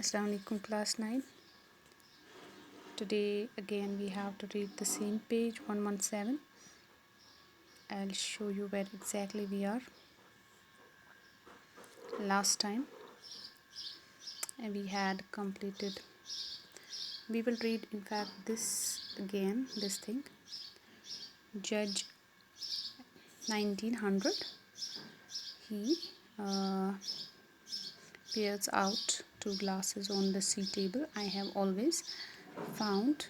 Assalamu alaikum class 9. Today again we have to read the same page 117. I'll show you where exactly we are. Last time we had completed. We will read in fact this again, this thing. Judge 1900. He pairs out two glasses on the sea table. I have always found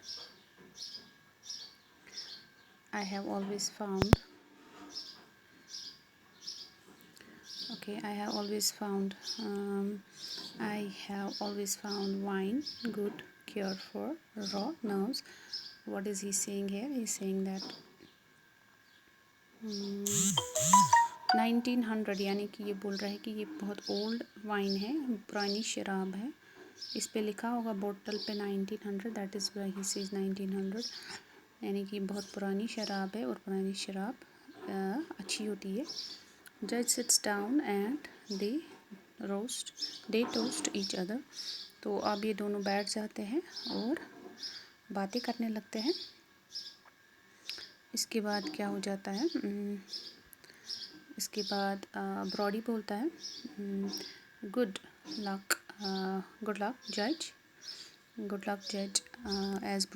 wine good cure for raw nerves. What is he saying here? He's saying that 1900 यानी कि ये बोल रहा है कि ये बहुत old wine है, पुरानी शराब है. इस पे लिखा होगा बोतल पे 1900, that is why he says 1900, यानी कि बहुत पुरानी शराब है और पुरानी शराब अच्छी होती है. जज seats down and they toast each other. तो अब ये दोनों बैठ जाते हैं और बातें करने लगते हैं. इसके बाद क्या हो जाता है, इसके बाद ब्रॉडी बोलता है गुड लक जज, as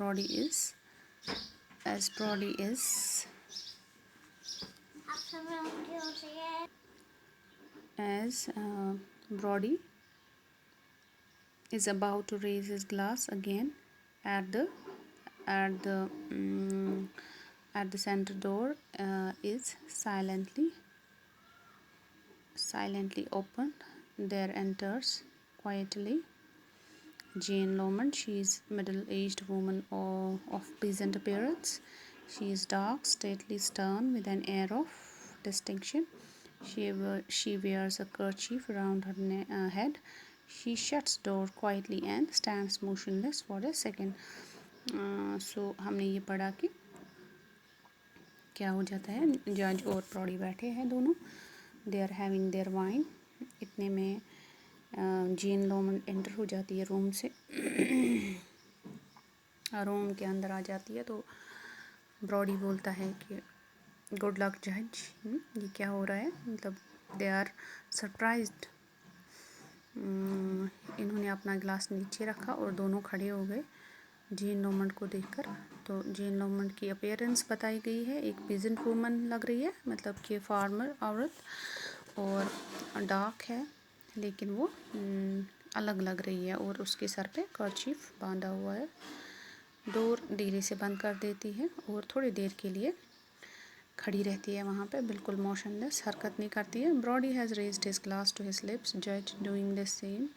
Brody is about to raise his glass again at the center door is silently opened. There enters quietly Jane Lomond. She is middle-aged woman of peasant appearance. She is dark, stately, stern, with an air of distinction. She wears a kerchief around her head. She shuts door quietly and stands motionless for a second. So हमने ये पढ़ा कि क्या हो जाता है, जज और ब्रॉडी बैठे हैं दोनों. They are having their wine. इतने में जेन लोमन एंटर हो जाती है रूम से, रूम के अंदर आ जाती है. तो ब्रॉडी बोलता है कि गुड लक जज, ये क्या हो रहा है, मतलब दे आर सरप्राइज्ड. इन्होंने अपना ग्लास नीचे रखा और दोनों खड़े हो गए जेन लोमंड को देखकर. तो जेन लोमंड की अपीयरेंस बताई गई है, एक पीजेंट वूमन लग रही है, मतलब कि फार्मर औरत, और डार्क है लेकिन वो अलग लग रही है, और उसके सर पे कर्चीफ बांधा हुआ है. डोर धीरे से बंद कर देती है और थोड़ी देर के लिए खड़ी रहती है वहाँ पे, बिल्कुल मोशनलेस, हरकत नहीं करती है. Brody has raised his glass to his lips, जज doing the same.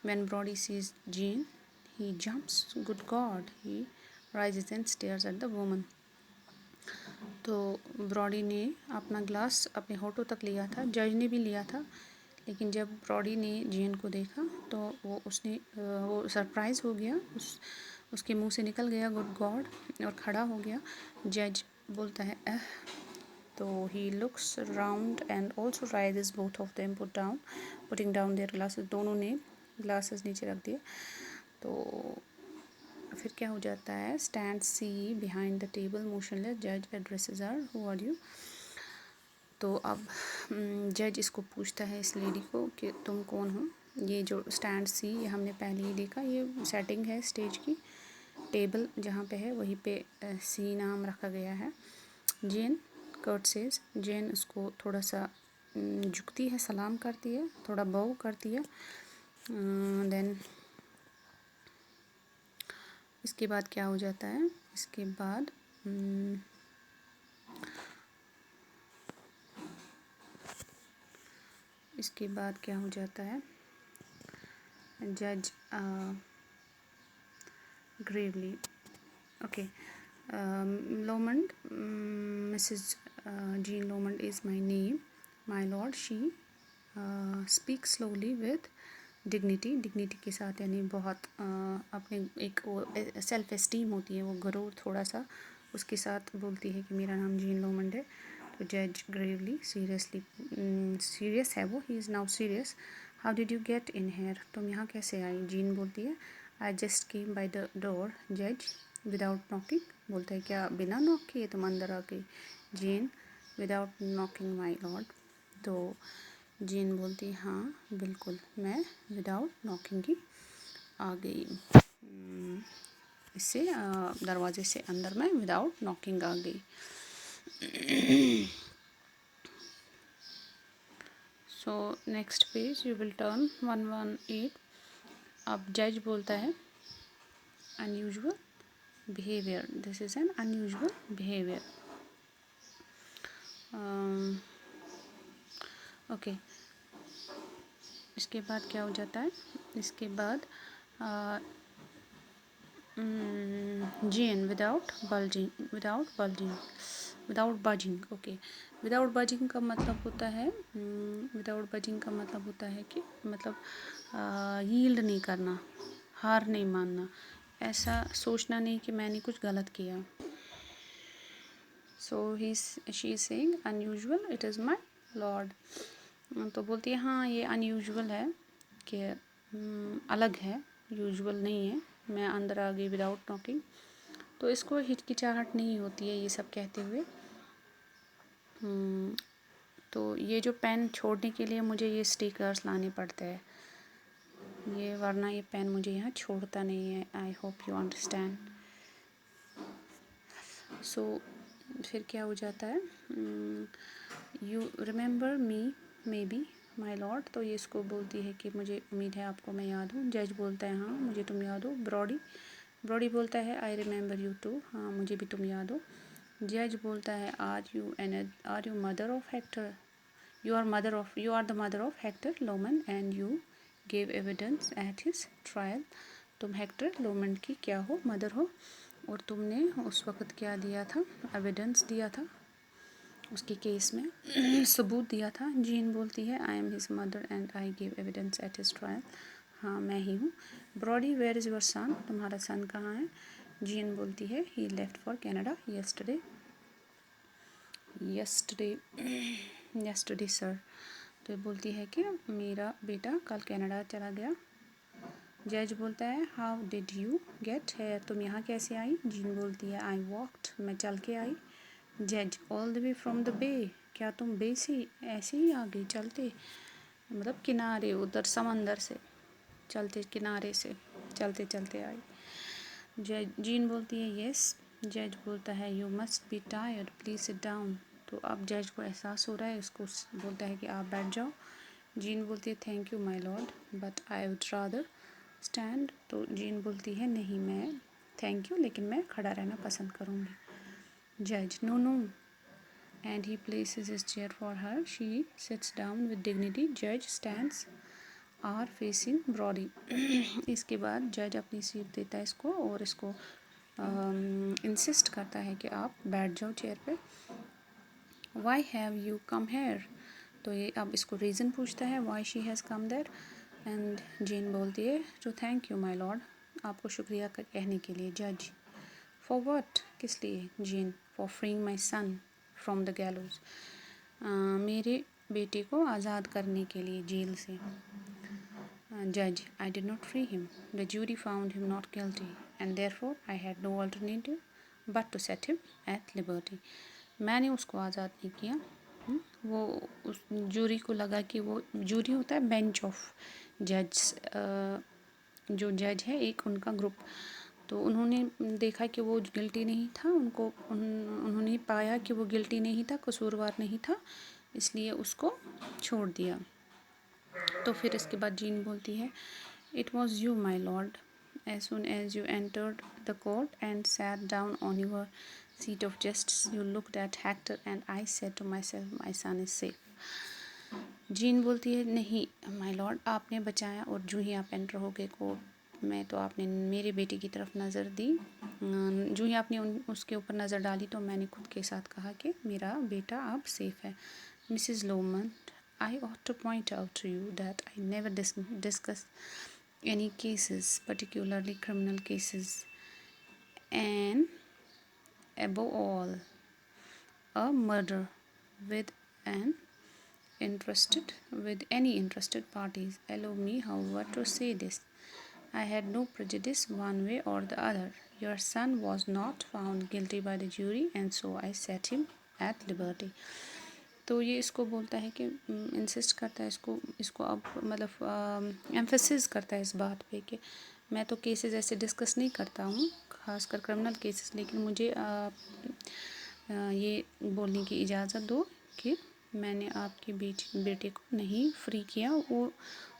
When Brody sees Jean he jumps. Good God, he rises and stares at the woman. तो ब्रॉडी ने अपना ग्लास अपने होठों तक लिया था, जज ने भी लिया था, लेकिन जब ब्रॉडी ने जेन को देखा तो वो सरप्राइज़ हो गया, उसके मुंह से निकल गया गुड गॉड, और खड़ा हो गया. जज बोलता है तो he looks round and also rises. Both of them putting down their glasses. दोनों ने ग्लासेस नीचे रख दिए. तो फिर क्या हो जाता है, stand see behind the table motionless. जज addresses her, who are you. तो अब जज इसको पूछता है, इस लेडी को, कि तुम कौन हो. ये जो स्टैंड सी, ये हमने पहले ही देखा, ये सेटिंग है स्टेज की. टेबल जहाँ पे है वहीं पे सी नाम रखा गया है. जेन कर्टसेस. जेन उसको थोड़ा सा झुकती है, सलाम करती है, थोड़ा बाउ करती है. देन इसके बाद क्या हो जाता है, इसके बाद क्या हो जाता है, जज gravely, okay, Lomond, Mrs Jean Lomond is my name, my lord. She speak slowly with dignity के साथ, यानी बहुत अपने एक सेल्फ एस्टीम होती है, वो गरूर थोड़ा सा उसके साथ बोलती है कि मेरा नाम जीन लोमंड है. तो जज ग्रेवली, सीरियस है वो, he is now serious. How did you get in here, तुम यहाँ कैसे आई। जीन बोलती है I just came by the door जज विदाउट नॉकिंग, बोलता है क्या बिना नॉक किए तुम अंदर आ गई। जीन विदाउट नॉकिंग माई लॉर्ड, तो जीन बोलती है हाँ बिल्कुल मैं विदाउट नॉकिंग ही आ गई। इससे दरवाजे से अंदर मैं विदाउट नॉकिंग आ गई। So next page you will turn 118। अब जज बोलता है unusual behaviour, this is an unusual behaviour. Okay, इसके बाद क्या हो जाता है, इसके बाद gene without buzzing. Okay, without buzzing का मतलब होता है कि मतलब यील्ड नहीं करना, हार नहीं मानना, ऐसा सोचना नहीं कि मैंने कुछ गलत किया। So she is saying unusual it is my lord, तो बोलती है हाँ ये अनयूजुअल है कि अलग है, यूजुअल नहीं है, मैं अंदर आ गई विदाउट नॉकिंग। तो इसको हिचकिचाहट नहीं होती है ये सब कहते हुए। तो ये जो पेन छोड़ने के लिए मुझे ये स्टिकर्स लाने पड़ते हैं, ये वरना ये पेन मुझे यहाँ छोड़ता नहीं है। I hope you understand. So फिर क्या हो जाता है, you remember me maybe my lord, तो ये इसको बोलती है कि मुझे उम्मीद है आपको मैं याद हूँ। जज बोलता है हाँ मुझे तुम याद हो। ब्रॉडी बोलता है आई रिमेंबर यू टू, हाँ मुझे भी तुम याद हो। जज बोलता है are you mother of Hector, you are the mother of Hector Loman and you gave evidence at his trial, तुम हेक्टर लोमन की क्या हो, मदर हो, और तुमने उस वक़्त क्या दिया था, एविडेंस दिया था उसके केस में, सबूत दिया था। जीन बोलती है I am his mother and I give evidence at his trial, हाँ मैं ही हूँ। Brody where is your son, तुम्हारा सन कहाँ है। जीन बोलती है he left for Canada yesterday sir, तो बोलती है कि मेरा बेटा कल कनाडा चला गया। जज बोलता है how did you get here, तुम यहाँ कैसे आई। जीन बोलती है आई वॉकड, मैं चल के आई। जज all the way from the bay, क्या तुम बे से ऐसे ही आ गई चलते, मतलब किनारे उधर समंदर से चलते, किनारे से चलते चलते आई। जीन बोलती है येस। जज बोलता है you must be tired please sit down, तो अब जज को एहसास हो रहा है, उसको बोलता है कि आप बैठ जाओ। जीन बोलती है thank you my Lord but I would rather stand, तो जीन बोलती है नहीं मैं थैंक यू लेकिन मैं खड़ा रहना पसंद करूँगी। जज no no and he places his chair for her, she sits down with dignity. जज स्टैंड्स आर फेसिंग ब्रॉडी। इसके बाद जज अपनी सीट देता है इसको और इसको इंसिस्ट करता है कि आप बैठ जाओ चेयर पे। Why have you come here, तो ये अब इसको रीज़न पूछता है why she has come there, and Jean बोलती है to thank you my lord, आपको शुक्रिया कहने के लिए। जज फॉर व्हाट, किस लिए। Jean for freeing my son from the gallows, मेरे बेटे को आज़ाद करने के लिए जेल से। Judge, I did not free him. The jury found him not guilty, and therefore I had no alternative but to set him at liberty. मैंने उसको आज़ाद नहीं किया। वो उस जूरी को लगा कि वो जूरी होता है बेंच ऑफ जज, जो जज है एक उनका ग्रुप, तो उन्होंने देखा कि वो गिल्टी नहीं था, उन्होंने पाया कि वो गिल्टी नहीं था, कसूरवार नहीं था, इसलिए उसको छोड़ दिया। तो फिर इसके बाद जीन बोलती है it was you my lord, as soon as you entered the court and sat down on your seat of justice you looked at Hector and I said to myself my son is safe. Jean बोलती है नहीं my lord, आपने बचाया और जो ही आप enter हो गए कोर्ट में तो आपने मेरे बेटे की तरफ नज़र दी, जो ही आपने उसके ऊपर नज़र डाली तो मैंने खुद के साथ कहा कि मेरा बेटा अब सेफ़ है। Mrs Loman, I ought to point out to you that I never discuss any cases, particularly criminal cases, and above all, a murder with an with any interested parties. Allow me, however, to say this. I had no prejudice one way or the other. Your son was not found guilty by the jury, and so I set him at liberty. तो ये इसको बोलता है कि insist करता है इसको अब मतलब एम्फेसिस करता है इस बात पे कि मैं तो केसेस ऐसे डिस्कस नहीं करता हूँ, खासकर क्रिमिनल केसेस, लेकिन मुझे ये बोलने की इजाज़त दो कि मैंने आपके बेटे को नहीं फ्री किया, वो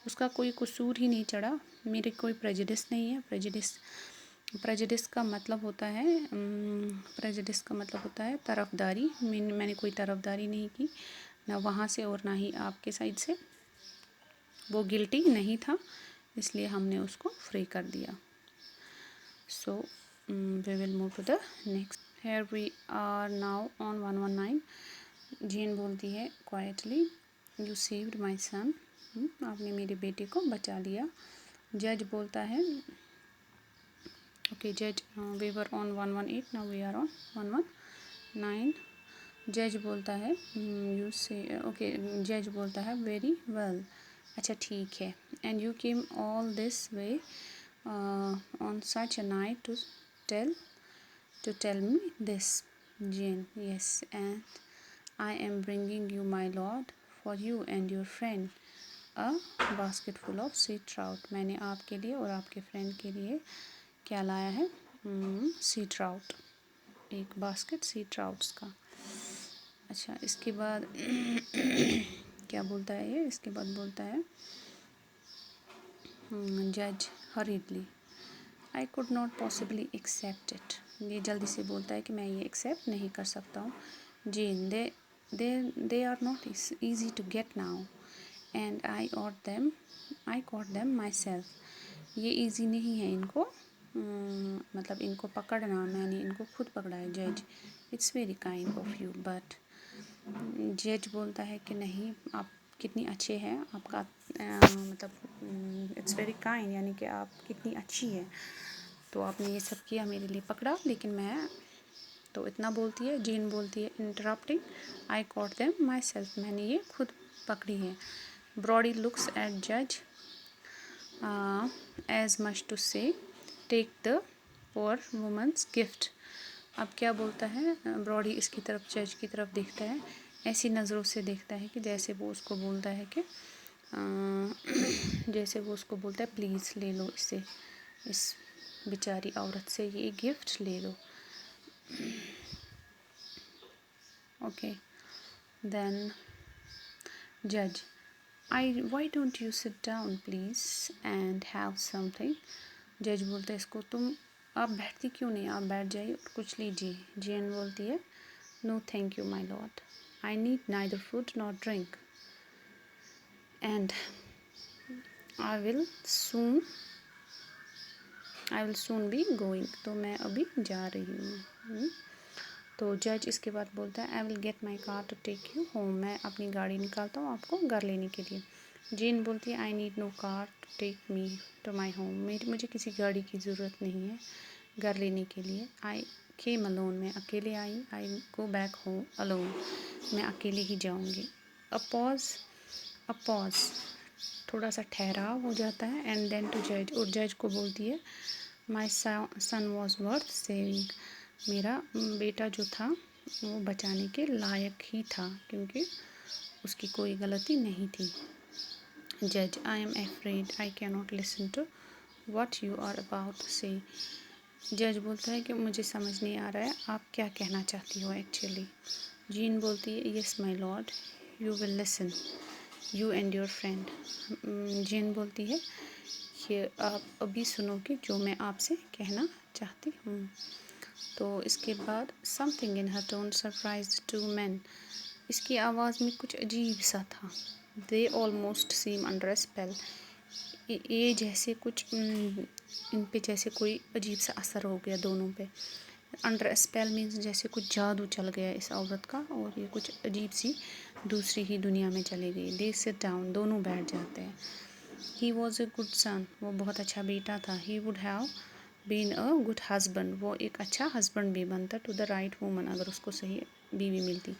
उसका कोई कसूर ही नहीं चढ़ा, मेरे कोई प्रेजुडिस नहीं है। प्रेजुडिस का मतलब होता है तरफदारी। मैंने कोई तरफदारी नहीं की, ना वहाँ से और ना ही आपके साइड से। वो गिल्टी नहीं था, इसलिए हमने उसको फ्री कर दिया। So we will move to the next. Here we are now on 119। Jane बोलती है quietly, you saved my son, आपने मेरे बेटे को बचा लिया। जज बोलता है, ओके जज, we were on 118, now we are on 119। जज बोलता है जज बोलता है वेरी वेल, अच्छा ठीक है। And you came all this way on such a night to tell me this? Jane, yes, and I am bringing you, my lord, for you and your friend, a basket full of sea trout. मैंने आपके लिए और आपके friend के लिए क्या लाया है? सी ट्राउट, एक बास्केट सी ट्राउट्स का। अच्छा, इसके बाद क्या बोलता है ये? इसके बाद बोलता है जज hurriedly, I could not possibly accept it. ये जल्दी से बोलता है कि मैं ये एक्सेप्ट नहीं कर सकता हूँ। Jane, they are not easy to get now and I caught them myself. ये ईजी नहीं है इनको, मतलब इनको पकड़ना, मैंने इनको खुद पकड़ा है। जज, it's very kind of you, but जज बोलता है कि नहीं, आप कितनी अच्छे हैं, आपका मतलब इट्स वेरी काइंड, यानी कि आप कितनी अच्छी है, तो आपने ये सब किया, मेरे लिए पकड़ा, लेकिन मैं तो इतना बोलती है। जेन बोलती है interrupting, I caught them myself, मैंने ये खुद पकड़ी है। ब्रॉडी लुक्स एट जज as much to say take the poor woman's gift. अब क्या बोलता है? ब्रॉडी इसकी तरफ, जज की तरफ देखता है, ऐसी नज़रों से देखता है कि जैसे वो उसको बोलता है कि प्लीज़ ले लो इसे, इस बेचारी औरत से ये गिफ्ट ले लो। ओके, देन जज, why don't you sit down please and have something. जज बोलता है इसको, तुम आप बैठती क्यों नहीं, आप बैठ जाइए और कुछ लीजिए। जेन बोलती है, no thank you my lord, I need neither food not drink and I will soon be going. तो मैं अभी जा रही हूँ। तो जज इसके बाद बोलता है, I will get my car to take you home, मैं अपनी गाड़ी निकालता हूँ आपको घर लेने के लिए। जेन बोलती है, I need no car to take me to my home, मुझे किसी गाड़ी की ज़रूरत नहीं है घर लेने के लिए। आई केम अलोन, मैं अकेले आई। आई गो बैक होम अलोन, मैं अकेले ही जाऊँगी। अ पॉज, थोड़ा सा ठहराव हो जाता है। एंड देन टू जज, और जज को बोलती है, माई सन वॉज वर्थ सेविंग, मेरा बेटा जो था वो बचाने के लायक ही था, क्योंकि उसकी कोई गलती नहीं थी। जज, I am afraid I can not listen to what you are about to say. जज बोलता है कि मुझे समझ नहीं आ रहा है आप क्या कहना चाहती हो एक्चुअली। जीन बोलती है, yes my lord, you will listen, you and your friend. Gene बोलती है कि आप अभी सुनोगे जो मैं आपसे कहना चाहती हूँ। तो इसके बाद something in her tone surprised to man, इसकी आवाज़ में कुछ अजीब सा था। They almost seem under spell, ये जैसे कुछ इन पे जैसे कोई अजीब सा असर हो गया दोनों पे। अंडर स्पेल मीन्स जैसे कुछ जादू चल गया इस औरत का, और ये कुछ अजीब सी दूसरी ही दुनिया में चली गई। दे सिट डाउन, दोनों बैठ जाते हैं। He was a good son, वो बहुत अच्छा बेटा था। He would have been a good husband, वो एक अच्छा हस्बैंड भी बनता टू द राइट वूमन, अगर उसको सही बीवी मिलती।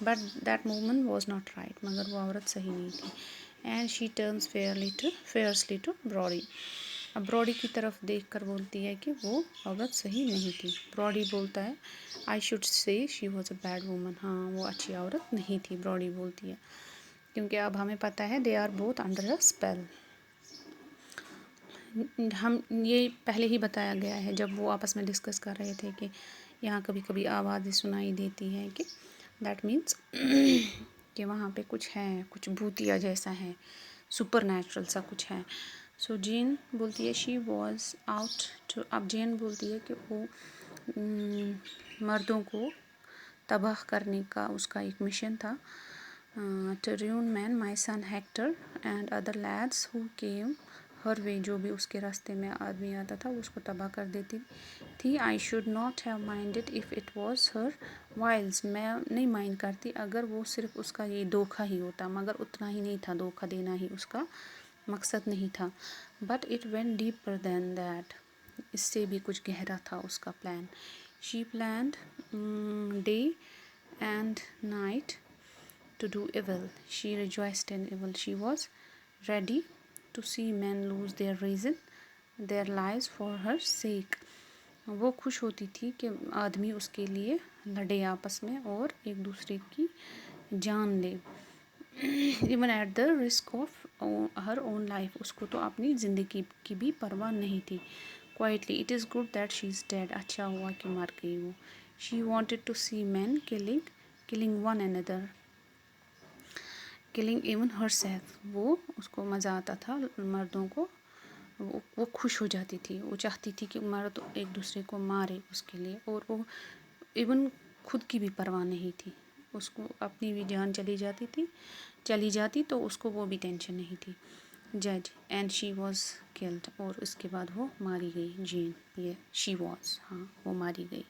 But that woman was not right, मगर वो औरत सही नहीं थी। And she turns fiercely to Brody. अब ब्रॉडी की तरफ देखकर बोलती है कि वो औरत सही नहीं थी। ब्रॉडी बोलता है I should say she was a bad woman, हाँ वो अच्छी औरत नहीं थी, ब्रॉडी बोलती है, क्योंकि अब हमें पता है they are both under a spell. हम ये पहले ही बताया गया है जब वो आपस में डिस्कस कर रहे थे कि यहाँ कभी कभी आवाज़ें सुनाई देती हैं कि दैट मीन्स कि वहाँ पे कुछ है, कुछ भूतिया जैसा है, सुपर नेचुरल सा कुछ है। सो जेन बोलती है शी वॉज आउट टू, अब जेन बोलती है कि वो मर्दों को तबाह करने का उसका एक मिशन था। To ruin man my son Hector and other lads who came her way, जो भी उसके रास्ते में आदमी आता था उसको तबाह कर देती थी। I should not have minded if it was her wiles, मैं नहीं माइंड करती अगर वो सिर्फ उसका ये धोखा ही होता, मगर उतना ही नहीं था, धोखा देना ही उसका मकसद नहीं था। But it went deeper than that, इससे भी कुछ गहरा था उसका plan. She planned day and night to do evil. She rejoiced in evil. She was ready to see men lose their reason, their lives for her sake. वो खुश होती थी कि आदमी उसके लिए लड़े आपस में और एक दूसरे की जान ले, even at the risk of her own life, उसको तो अपनी ज़िंदगी की भी परवाह नहीं थी। Quietly it is good that she is dead, अच्छा हुआ कि मर गई वो। She wanted to see man killing one another, killing even herself, वो उसको मज़ा आता था मर्दों को, वो खुश हो जाती थी, वो चाहती थी कि मर्द एक दूसरे को मारे उसके लिए, और वो इवन खुद की भी परवाह नहीं थी, उसको अपनी भी जान चली जाती तो उसको वो भी टेंशन नहीं थी। जज एंड शी वॉज किल्ड, और उसके बाद वो मारी गई। जेन, ये शी वॉज, हाँ वो मारी गई।